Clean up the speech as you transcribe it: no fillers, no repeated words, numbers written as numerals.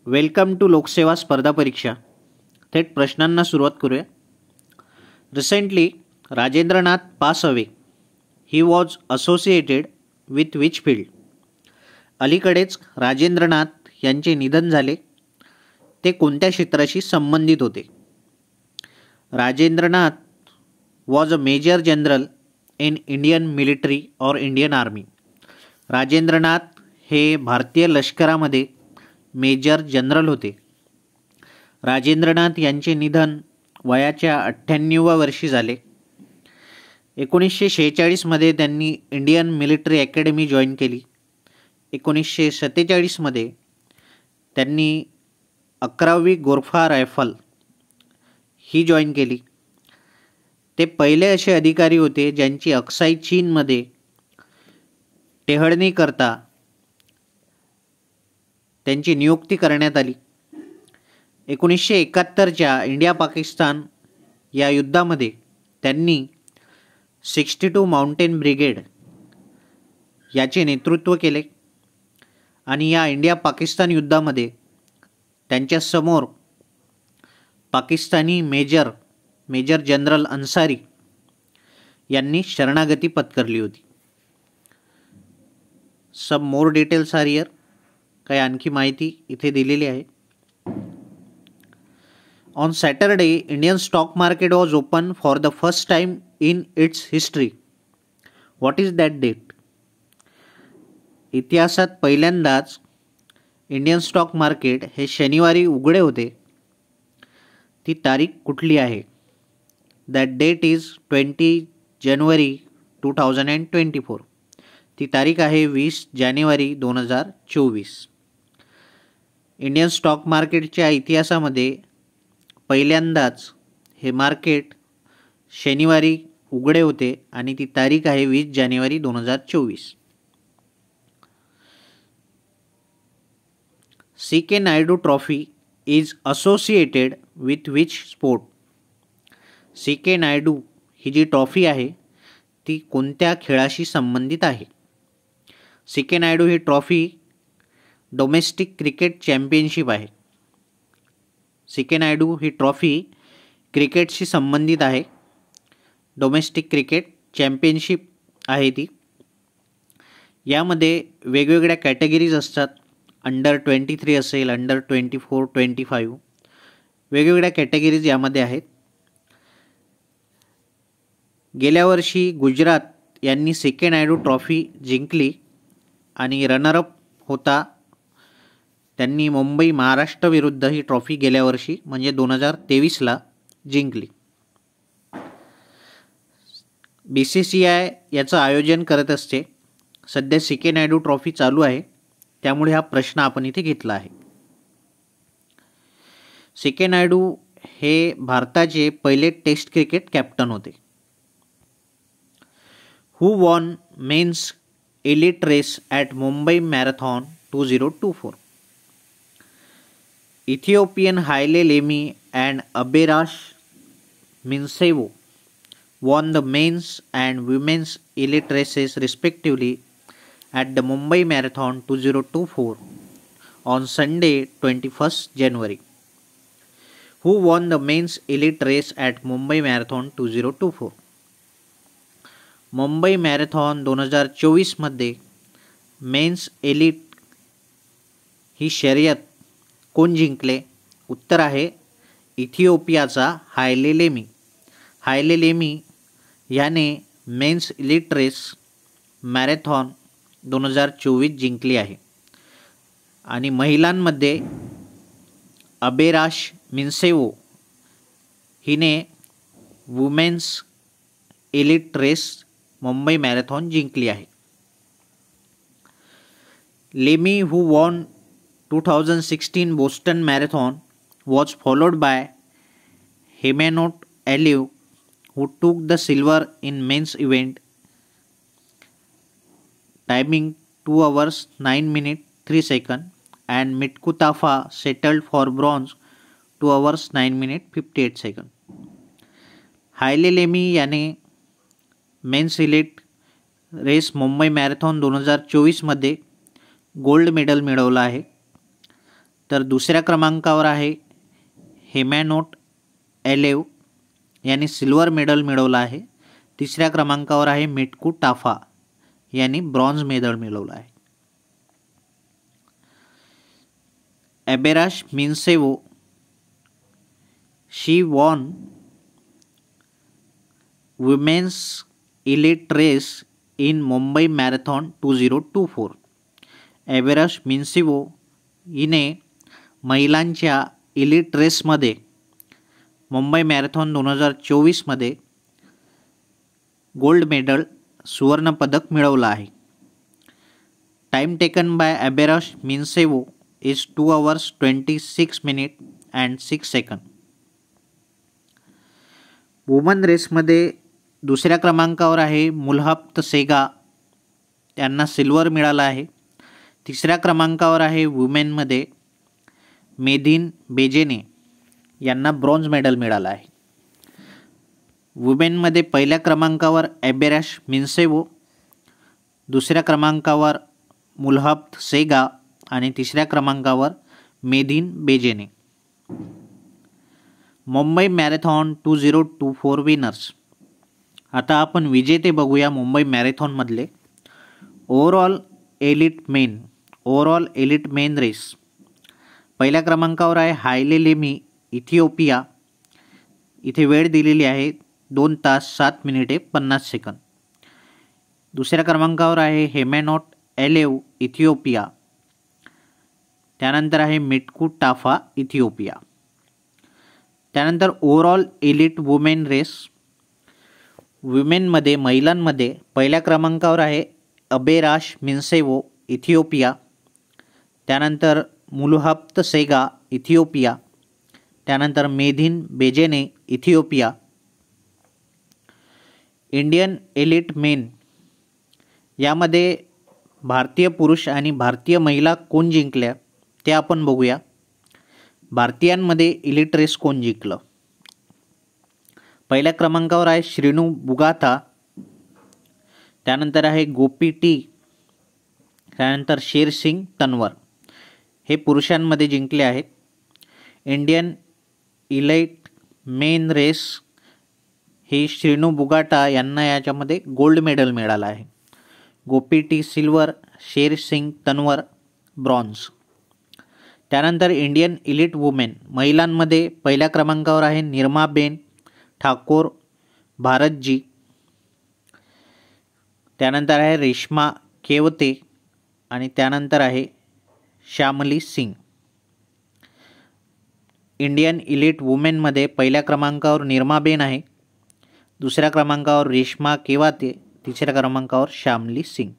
Welcome to लोकसेवा स्पर्धा परीक्षा. थेट प्रश्नांना सुरुवात करूया. Recently Rajendranath pass away. He was associated with which field? अलीकडेच राजेंद्रनाथ यांचे निधन झाले. ते कोणत्या क्षेत्राशी संबंधित होते? Rajendranath was a major general in Indian military और इंडियन आर्मी. राजेंद्रनाथ हे भारतीय लष्करामध्ये मेजर जनरल होते. राजेंद्रनाथ यांचे निधन वयाच्या 98व्या वर्षी झाले. 1946मध्ये त्यांनी इंडियन मिलिटरी अकॅडमी जॉईन केली. 1947मध्ये त्यांनी 11वी गोरखा रायफल ही जॉईन केली. ते पहिले असे अधिकारी होते ज्यांची अक्साई चीनमध्ये टेहळणी करता त्यांची नियुक्ती करण्यात आली. 1971च्या इंडिया पाकिस्तान या युद्धामध्ये त्यांनी 62 माउंटेन ब्रिगेड याचे नेतृत्व केले आणि या इंडिया पाकिस्तान युद्धामध्ये त्यांच्यासमोर पाकिस्तानी मेजर जनरल अन्सारी यांनी शरणागती पत्करली होती. Some more details are here. काही आणखी माहिती इथे दिलेली आहे. On Saturday Indian stock market was open for the first time in its history. What is that date? इतिहासात पहिल्यांदाच इंडियन स्टॉक मार्केट हे शनिवारी उघडे होते. ती तारीख कुठली आहे? दॅट डेट इज 20 जानेवारी 2024. ती तारीख आहे 20 जानेवारी 2024. इंडियन स्टॉक मार्केटच्या इतिहासामध्ये पहिल्यांदाच हे मार्केट शनिवारी उघडे होते आणि ती तारीख आहे 20 जानेवारी 2024. C K. Naidu trophy is associated with which sport? C K. Naidu ही जी ट्रॉफी आहे ती कोणत्या खेळाशी संबंधित आहे? सी.के. नायडू ही ट्रॉफी डोमेस्टिक क्रिकेट चॅम्पियनशिप आहे. सी.के. नायडू ही ट्रॉफी क्रिकेटशी संबंधित आहे. डोमेस्टिक क्रिकेट चॅम्पियनशिप आहे ती. यामध्ये वेगवेगळ्या कॅटेगरीज असतात. अंडर 23 असेल, अंडर 24, 25 वेगवेगळ्या कॅटेगरीज यामध्ये आहेत. गेल्या वर्षी गुजरात यांनी सी.के. नायडू ट्रॉफी जिंकली आणि रनरअप होता त्यांनी मुंबई महाराष्ट्र विरुद्ध ही ट्रॉफी गेल्या वर्षी म्हणजे 2023ला जिंकली. BCCI याचं आयोजन करत असते. सध्या सी.के. नायडू ट्रॉफी चालू आहे त्यामुळे हा प्रश्न आपण इथे घेतला आहे. सी.के. नायडू हे भारताचे पहिले टेस्ट क्रिकेट कॅप्टन होते. Who won men's elite race at Mumbai marathon 2024? Ethiopian Haile Lemi and Aberash Minsevo won the men's and women's elite races respectively at the Mumbai Marathon 2024 on Sunday 21st January. Who won the men's elite race at Mumbai Marathon 2024? Mumbai marathon 2024 मध्ये men's elite ही शर्यत कोण जिंकले? उत्तर आहे इथिओपियाचा Haile Lemi. Haile Lemi याने men's elite race marathon 2024 जिंकली आहे. आणि महिलांमध्ये अबेराश मिन्सेवो हिने women's elite race Mumbai marathon जिंकली आहे. Lemi who won 2016 Boston Marathon was followed by Hemanot Aliyev who took the silver in men's event timing 2 hours 9 minutes 3 seconds and Mitku Tafa settled for bronze 2 hours 9 minutes 58 seconds. Haile Lemi याने men's elite race Mumbai marathon 2024 मध्ये gold medal मिळवलं आहे. तर दुसऱ्या क्रमांकावर आहे हेमॅनोट एलेव यांनी silver medal मिळवलं आहे. तिसऱ्या क्रमांकावर आहे मिटकू टाफा यांनी ब्रॉन्झ मेडल मिळवलं आहे. Aberash Minsewo she won women's elite race in Mumbai marathon 2024. Aberash Minsewo हिने महिलांच्या इलीट रेसमध्ये मुंबई मॅरेथॉन 2024मध्ये गोल्ड मेडल सुवर्ण पदक मिळवलं आहे. Time taken by Aberash Minsewo is 2 hours 26 minutes and 6 seconds. Woman रेसमध्ये दुसऱ्या क्रमांकावर आहे मुल्हब सेगा, त्यांना सिल्वर मिळाला आहे. तिसऱ्या क्रमांकावर आहे वुमेनमध्ये मेदिन बेजेने यांना ब्रॉन्झ मेडल मिळालं आहे. वुमेनमध्ये पहिल्या क्रमांकावर एबेराश मिन्सेवो, दुसऱ्या क्रमांकावर मुल्हब सेगा आणि तिसऱ्या क्रमांकावर Medin Bejene. Mumbai marathon 2024 winners. आता आपण विजेते बघूया मुंबई मॅरेथॉनमधले. Overall elite men race. पहिल्या क्रमांकावर आहे हायले लेमी इथिओपिया, इथे वेळ दिलेली आहे 2 तास 7 मिनिटे 50 सेकंद. दुसऱ्या क्रमांकावर आहे हेमॅनॉट एलेव इथिओपिया, त्यानंतर आहे मिटकू टाफा इथिओपिया. त्यानंतर ओव्हरऑल एलिट वुमेन रेस. वुमेनमध्ये महिलांमध्ये पहिल्या क्रमांकावर आहे अबेराश मिन्सेवो इथिओपिया, त्यानंतर मुल्हब सेगा इथिओपिया, त्यानंतर मेदिन बेजेने इथिओपिया. इंडियन एलिट मेन यामध्ये भारतीय पुरुष आणि भारतीय महिला कोण जिंकल्या ते आपण बघूया. भारतीयांमध्ये इलिट रेस कोण जिंकलं. पहिल्या क्रमांकावर आहे श्रीनू बुगाता, त्यानंतर आहे गोपी टी, त्यानंतर शेरसिंग तन्वर. हे पुरुषांमध्ये जिंकले आहेत. इंडियन इलाइट मेन रेस ही श्रीनू बुगाटा यांना याच्यामध्ये गोल्ड मेडल मिळालं आहे. गोपी T silver, Sher Singh Tanwar bronze. त्यानंतर इंडियन इलिट वुमेन महिलांमध्ये पहिल्या क्रमांकावर आहे निर्माबेन ठाकोर भारतजी, त्यानंतर आहे रेश्मा केवते आणि त्यानंतर आहे श्यामली सिंग. इंडियन इलिट वुमेनमध्ये पहिल्या क्रमांकावर निर्माबेन आहे, दुसऱ्या क्रमांकावर रेश्मा केवाते, तिसऱ्या क्रमांकावर श्यामली सिंग.